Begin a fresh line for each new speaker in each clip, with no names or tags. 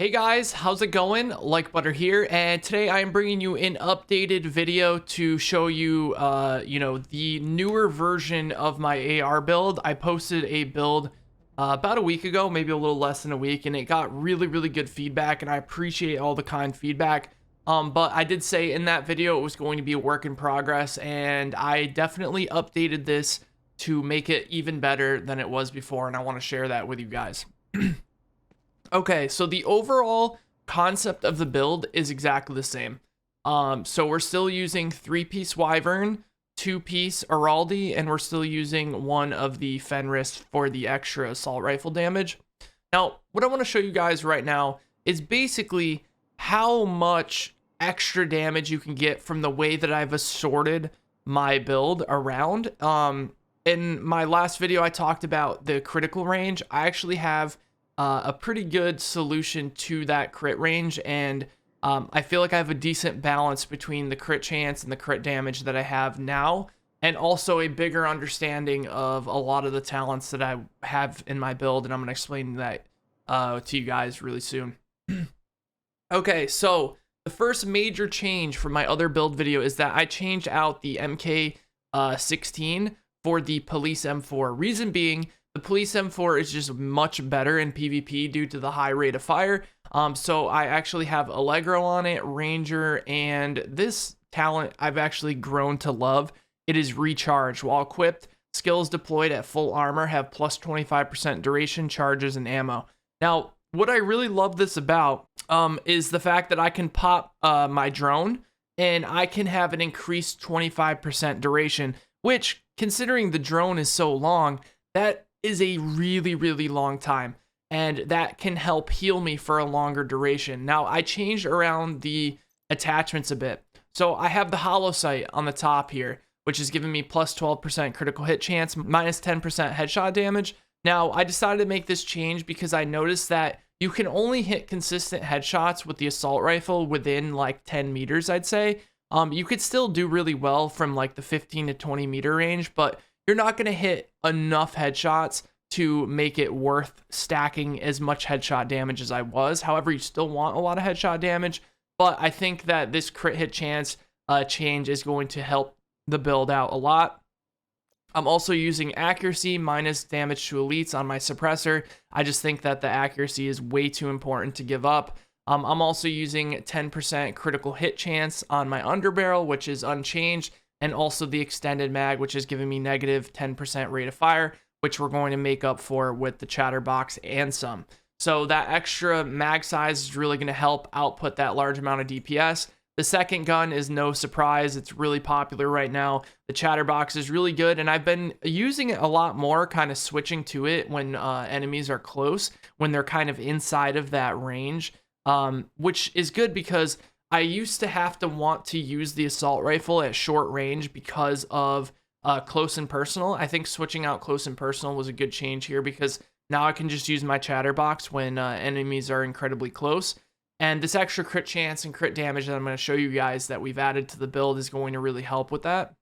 Hey guys, how's it going? Like Butter here, and today I am bringing you an updated video to show you, the newer version of my AR build. I posted a build about a week ago, maybe a little less than a week, and it got really good feedback, and I appreciate all the kind feedback. But I did say in that video it was going to be a work in progress, and I definitely updated this to make it even better than it was before, and I want to share that with you guys. Okay, so the overall concept of the build is exactly the same. So we're still using 3-piece Wyvern, 2-piece Araldi, and we're still using one of the Fenris for the extra assault rifle damage. Now, what I want to show you guys right now is basically how much extra damage you can get from the way that I've assorted my build around. In my last video, I talked about the critical range. I actually have a pretty good solution to that crit range, and I feel like I have a decent balance between the crit chance and the crit damage that I have now, and also a bigger understanding of a lot of the talents that I have in my build, and I'm going to explain that to you guys really soon. Okay, so the first major change from my other build video is that I changed out the MK16 for the Police M4. Reason being, the Police M4 is just much better in PvP due to the high rate of fire. So I actually have Allegro on it, Ranger, and this talent I've actually grown to love. It is Recharge. While equipped, skills deployed at full armor have plus 25% duration, charges, and ammo. Now, what I really love this about is the fact that I can pop my drone, and I can have an increased 25% duration, which, considering the drone is so long, that is a really long time, and that can help heal me for a longer duration. Now, I changed around the attachments a bit. So I have the hollow sight on the top here, which is giving me plus 12% critical hit chance, minus 10% headshot damage. Now, I decided to make this change because I noticed that you can only hit consistent headshots with the assault rifle within like 10 meters, I'd say. You could still do really well from like the 15 to 20 meter range, but you're not going to hit enough headshots to make it worth stacking as much headshot damage as I was. However, you still want a lot of headshot damage, but I think that this crit hit chance change is going to help the build out a lot. I'm also using accuracy minus damage to elites on my suppressor. I just think that the accuracy is way too important to give up. I'm also using 10% critical hit chance on my underbarrel, which is unchanged, and also the extended mag, which is giving me negative 10% rate of fire, which we're going to make up for with the chatterbox and some. So that extra mag size is really going to help output that large amount of DPS. The second gun is no surprise. It's really popular right now. The chatterbox is really good, and I've been using it a lot more, kind of switching to it when enemies are close, when they're kind of inside of that range, which is good because I used to have to want to use the assault rifle at short range because of close and personal. I think switching out close and personal was a good change here because now I can just use my chatterbox when enemies are incredibly close. And this extra crit chance and crit damage that I'm going to show you guys that we've added to the build is going to really help with that.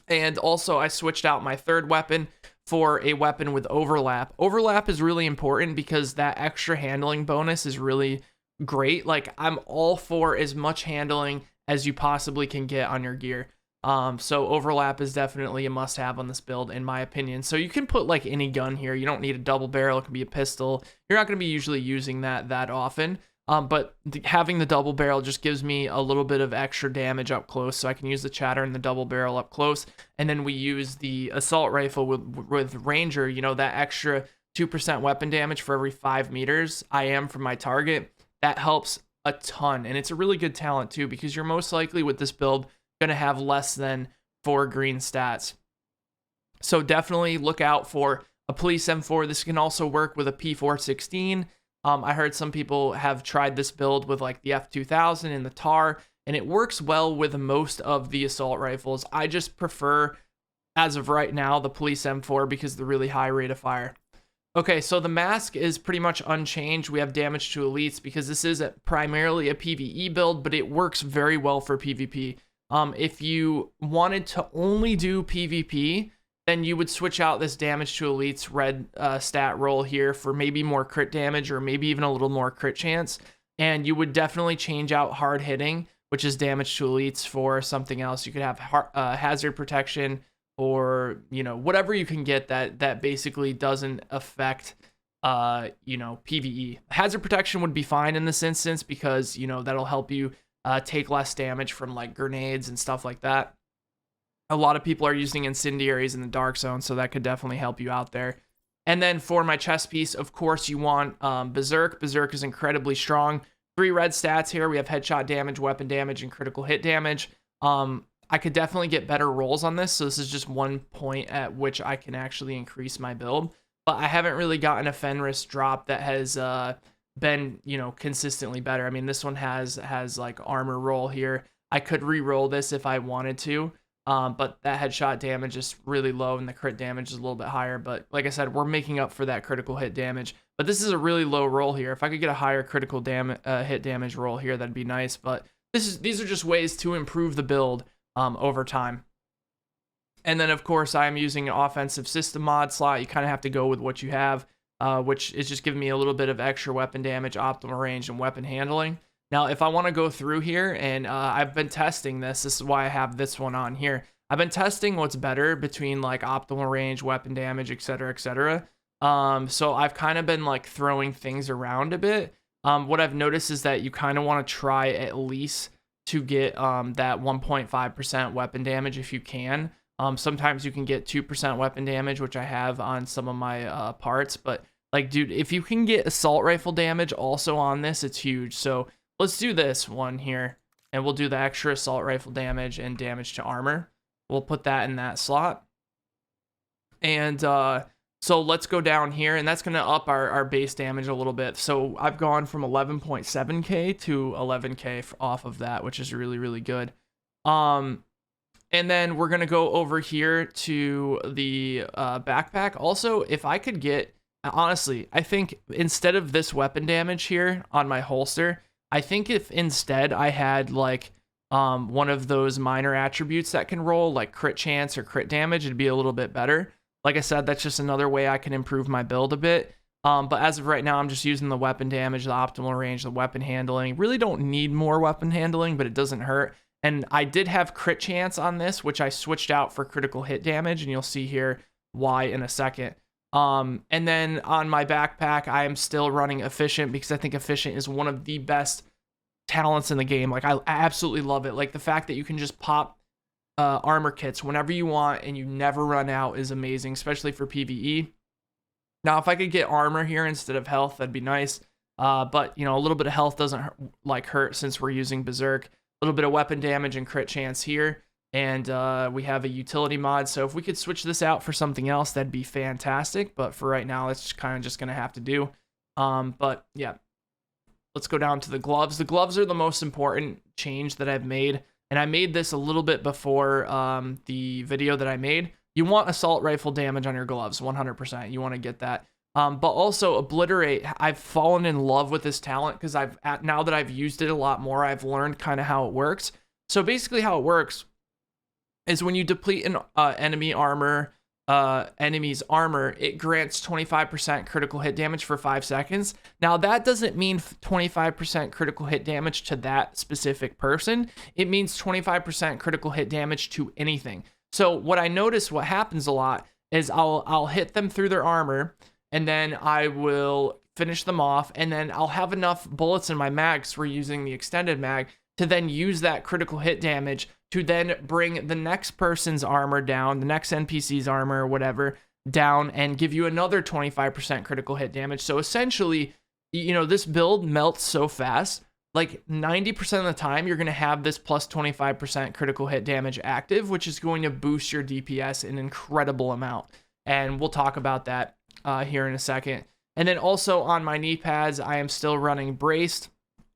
And also I switched out my third weapon for a weapon with overlap. Overlap is really important because that extra handling bonus is really great. Like, I'm all for as much handling as you possibly can get on your gear. So overlap is definitely a must-have on this build, in my opinion. So you can put like any gun here. You don't need a double barrel. It can be a pistol. You're not going to be usually using that often. But having the double barrel just gives me a little bit of extra damage up close, so I can use the chatter and the double barrel up close. And then we use the assault rifle with Ranger, you know, that extra 2% weapon damage for every 5 meters I am from my target. That helps a ton, and it's a really good talent too, because you're most likely with this build going to have less than 4 green stats. So definitely look out for a Police M4. This can also work with a P416. I heard some people have tried this build with like the F2000 and the TAR, and it works well with most of the assault rifles. I just prefer, as of right now, the Police M4 because of the really high rate of fire. Okay, so the mask is pretty much unchanged. We have damage to elites because this is primarily a PvE build, but it works very well for PvP. If you wanted to only do PvP, then you would switch out this damage to elites red stat roll here for maybe more crit damage or maybe even a little more crit chance. And you would definitely change out hard hitting, which is damage to elites, for something else. You could have hazard protection, or, you know, whatever you can get that basically doesn't affect you know, PvE. Hazard protection would be fine in this instance because, you know, that'll help you take less damage from like grenades and stuff like that. A lot of people are using incendiaries in the dark zone, so that could definitely help you out there. And then for my chest piece, of course, you want Berserk. Berserk is incredibly strong. 3 red stats here. We have headshot damage, weapon damage, and critical hit damage. I could definitely get better rolls on this, so this is just one point at which I can actually increase my build. But I haven't really gotten a Fenris drop that has been, you know, consistently better. I mean, this one has like armor roll here. I could re-roll this if I wanted to. But that headshot damage is really low and the crit damage is a little bit higher. But like I said, we're making up for that critical hit damage. But this is a really low roll here. If I could get a higher critical hit damage roll here, that'd be nice. But these are just ways to improve the build over time. And then, of course, I'm using an offensive system mod slot. You kind of have to go with what you have, which is just giving me a little bit of extra weapon damage, optimal range, and weapon handling. Now, if I want to go through here, and I've been testing this is why I have this one on here. I've been testing what's better between like optimal range, weapon damage, etc., etc. So I've kind of been like throwing things around a bit. What I've noticed is that you kind of want to try at least to get that 1.5% weapon damage if you can. Sometimes you can get 2% weapon damage, which I have on some of my parts. But like, dude, if you can get assault rifle damage also on this, it's huge. So let's do this one here, and we'll do the extra assault rifle damage and damage to armor. We'll put that in that slot. And so let's go down here, and that's going to up our base damage a little bit. So I've gone from 11.7k to 11k off of that, which is really, really good. And then we're going to go over here to the backpack. Also, if I could get, honestly, I think instead of this weapon damage here on my holster, I think if instead I had like one of those minor attributes that can roll, like crit chance or crit damage, it'd be a little bit better. Like I said, that's just another way I can improve my build a bit. But as of right now, I'm just using the weapon damage, the optimal range, the weapon handling. Really don't need more weapon handling, but it doesn't hurt. And I did have crit chance on this, which I switched out for critical hit damage, and you'll see here why in a second. And then on my backpack, I am still running efficient because I think efficient is one of the best talents in the game. Like I absolutely love it. Like the fact that you can just pop armor kits whenever you want and you never run out is amazing, especially for PvE. Now, if I could get armor here instead of health, that'd be nice. But you know, a little bit of health doesn't hurt since we're using Berserk. A little bit of weapon damage and crit chance here. And we have a utility mod. So if we could switch this out for something else, that'd be fantastic. But for right now, it's kind of just going to have to do. But yeah, let's go down to the gloves. The gloves are the most important change that I've made. And I made this a little bit before the video that I made. You want assault rifle damage on your gloves, 100%. You want to get that. But also obliterate. I've fallen in love with this talent because now that I've used it a lot more, I've learned kind of how it works. So basically how it works is when you deplete an enemy's armor, it grants 25% critical hit damage for 5 seconds. Now that doesn't mean 25% critical hit damage to that specific person. It means 25% critical hit damage to anything. So what I notice what happens a lot is I'll hit them through their armor, and then I will finish them off, and then I'll have enough bullets in my mag, because we're using the extended mag, to then use that critical hit damage to then bring the next person's armor down, the next NPC's armor or whatever down, and give you another 25% critical hit damage. So essentially, you know, this build melts so fast, like 90% of the time, you're going to have this plus 25% critical hit damage active, which is going to boost your DPS an incredible amount. And we'll talk about that here in a second. And then also on my knee pads, I am still running braced.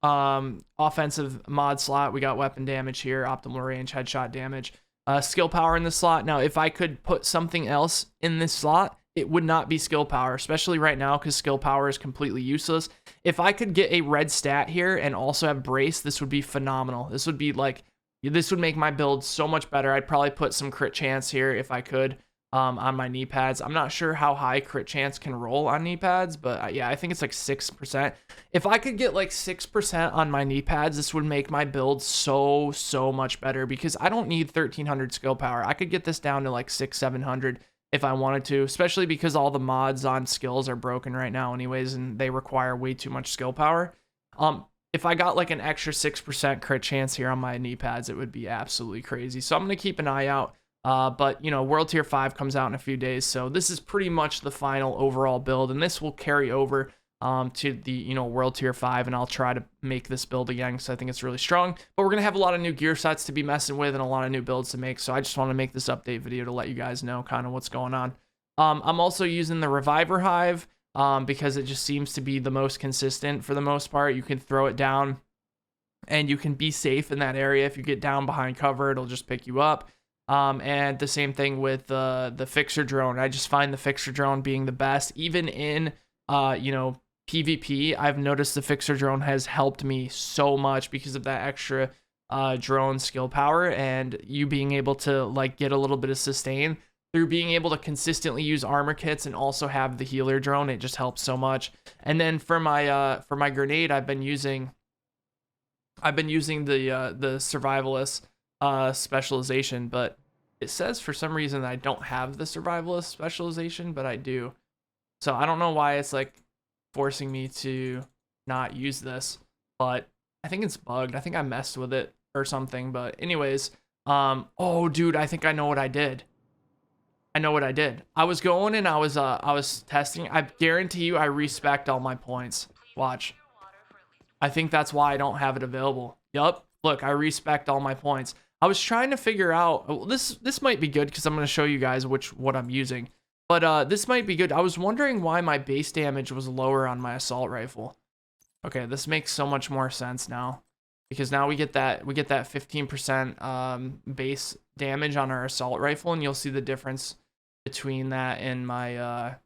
Offensive mod slot, we got weapon damage here, optimal range, headshot damage, skill power in the slot. Now, if I could put something else in this slot, it would not be skill power, especially right now because skill power is completely useless. If I could get a red stat here and also have brace, this would be phenomenal. This would be like, this would make my build so much better. I'd probably put some crit chance here if I could. on my knee pads. I'm not sure how high crit chance can roll on knee pads, but yeah, I think it's like 6%. If I could get like 6% on my knee pads, this would make my build so much better, because I don't need 1300 skill power. I could get this down to like 700 if I wanted to, especially because all the mods on skills are broken right now anyways, and they require way too much skill power. If I got like an extra 6% crit chance here on my knee pads, it would be absolutely crazy. So I'm going to keep an eye out. But, you know, World Tier 5 comes out in a few days, so this is pretty much the final overall build, and this will carry over to the, you know, World Tier 5, and I'll try to make this build again because I think it's really strong. But we're going to have a lot of new gear sets to be messing with and a lot of new builds to make, so I just want to make this update video to let you guys know kind of what's going on. I'm also using the Reviver Hive because it just seems to be the most consistent for the most part. You can throw it down, and you can be safe in that area. If you get down behind cover, it'll just pick you up. And the same thing with the fixer drone. I just find the fixer drone being the best. Even in, you know, PvP, I've noticed the fixer drone has helped me so much because of that extra drone skill power, and you being able to like get a little bit of sustain through being able to consistently use armor kits and also have the healer drone. It just helps so much. And then for my grenade, I've been using the survivalist specialization, but it says for some reason that I don't have the survivalist specialization, but I do. So I don't know why it's like forcing me to not use this, but I think it's bugged. I think I messed with it or something. But anyways, oh dude, I think I know what I did. I was going and I was testing. I guarantee you I respect all my points. Watch. I think that's why I don't have it available. Yup. Look, I respect all my points. I was trying to figure out, well, this might be good because I'm going to show you guys what I'm using. But this might be good. I was wondering why my base damage was lower on my assault rifle. Okay, this makes so much more sense now, because now we get that 15% base damage on our assault rifle, and you'll see the difference between that and my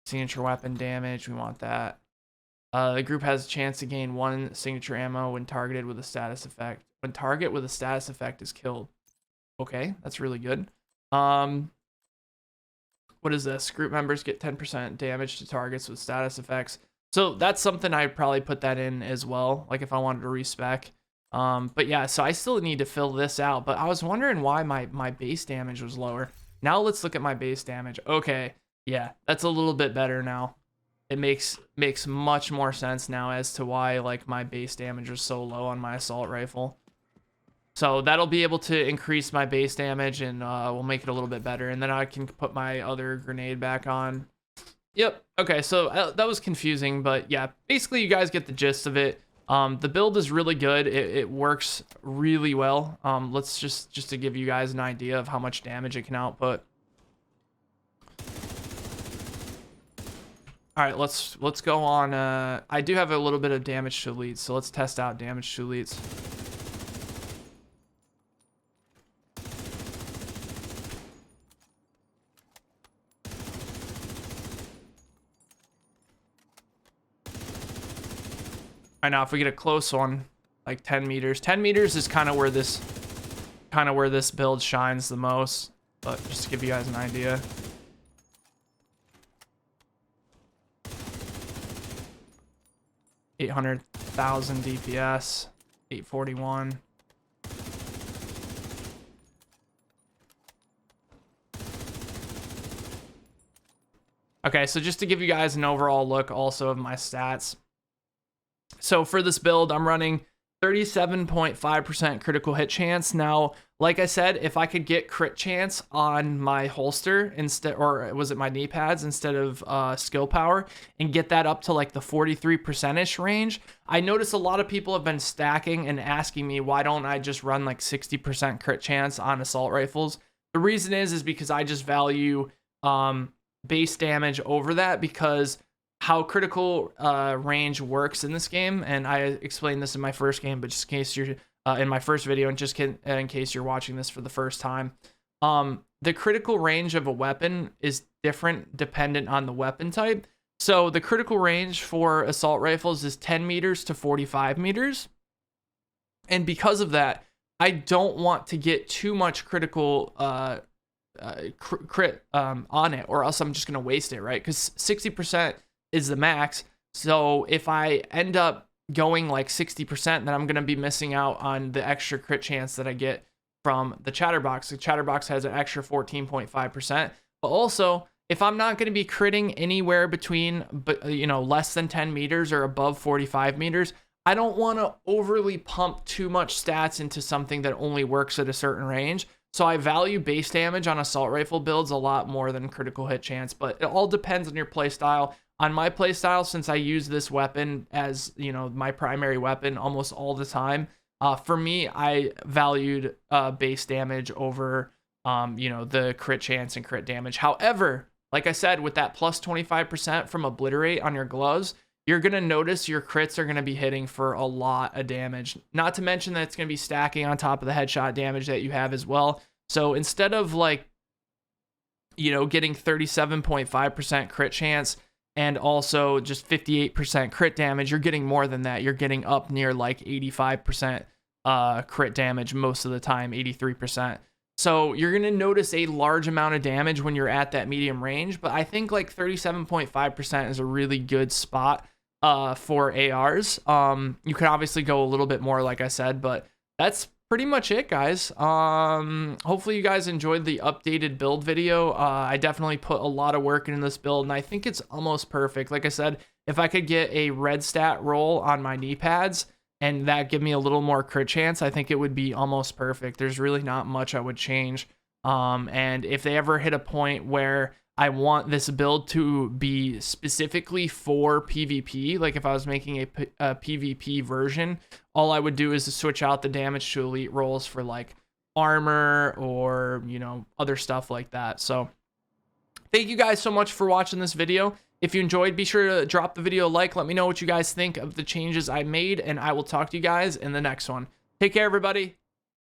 signature weapon damage. We want that. The group has a chance to gain 1 signature ammo when targeted with a status effect. When target with a status effect is killed. Okay, that's really good. What is this? Group members get 10% damage to targets with status effects. So that's something I'd probably put that in as well, like if I wanted to respec. But yeah, so I still need to fill this out. But I was wondering why my base damage was lower. Now let's look at my base damage. Okay, yeah, that's a little bit better now. It makes much more sense now as to why like my base damage was so low on my assault rifle. So that'll be able to increase my base damage, and we'll make it a little bit better. And then I can put my other grenade back on. Yep. Okay, so that was confusing, but yeah, basically you guys get the gist of it. The build is really good. It works really well. Let's just to give you guys an idea of how much damage it can output. All right, let's go on. I do have a little bit of damage to elites, so let's test out damage to elites. All right, now if we get a close one, like 10 meters. 10 meters is kind of where this build shines the most, but just to give you guys an idea. $800,000 DPS, 841. Okay, so just to give you guys an overall look also of my stats. So for this build, I'm running 37.5% critical hit chance. Now, like I said, if I could get crit chance on my holster instead, or was it my knee pads instead of skill power, and get that up to like the 43%ish range, I notice a lot of people have been stacking and asking me, why don't I just run like 60% crit chance on assault rifles? The reason is because I just value base damage over that, because how critical range works in this game, and I explained this in my first game, but just in case you're in my first video, and just in case you're watching this for the first time, the critical range of a weapon is different dependent on the weapon type. So the critical range for assault rifles is 10 meters to 45 meters, and because of that, I don't want to get too much critical crit on it, or else I'm just gonna waste it, right? Because 60% is the max. So if I end up going like 60%, then I'm gonna be missing out on the extra crit chance that I get from the Chatterbox. The Chatterbox has an extra 14.5%, but also if I'm not going to be critting anywhere between, less than 10 meters or above 45 meters, I don't want to overly pump too much stats into something that only works at a certain range. So I value base damage on assault rifle builds a lot more than critical hit chance, but it all depends on your playstyle. On my playstyle, since I use this weapon as, my primary weapon almost all the time, for me, I valued base damage over, the crit chance and crit damage. However, like I said, with that plus 25% from Obliterate on your gloves, you're going to notice your crits are going to be hitting for a lot of damage. Not to mention that it's going to be stacking on top of the headshot damage that you have as well. So instead of getting 37.5% crit chance and also just 58% crit damage, you're getting more than that. You're getting up near like 85% crit damage most of the time, 83%. So you're going to notice a large amount of damage when you're at that medium range, but I think like 37.5% is a really good spot for ARs. You can obviously go a little bit more, like I said, but that's pretty much it, guys. Hopefully you guys enjoyed the updated build video. I definitely put a lot of work into this build, and I think it's almost perfect. Like I said, if I could get a red stat roll on my knee pads, and that give me a little more crit chance, I think it would be almost perfect. There's really not much I would change. And if they ever hit a point where I want this build to be specifically for PvP, like if I was making a PvP version, all I would do is to switch out the damage to elite rolls for like armor or, other stuff like that. So thank you guys so much for watching this video. If you enjoyed, be sure to drop the video a like. Let me know what you guys think of the changes I made, and I will talk to you guys in the next one. Take care, everybody.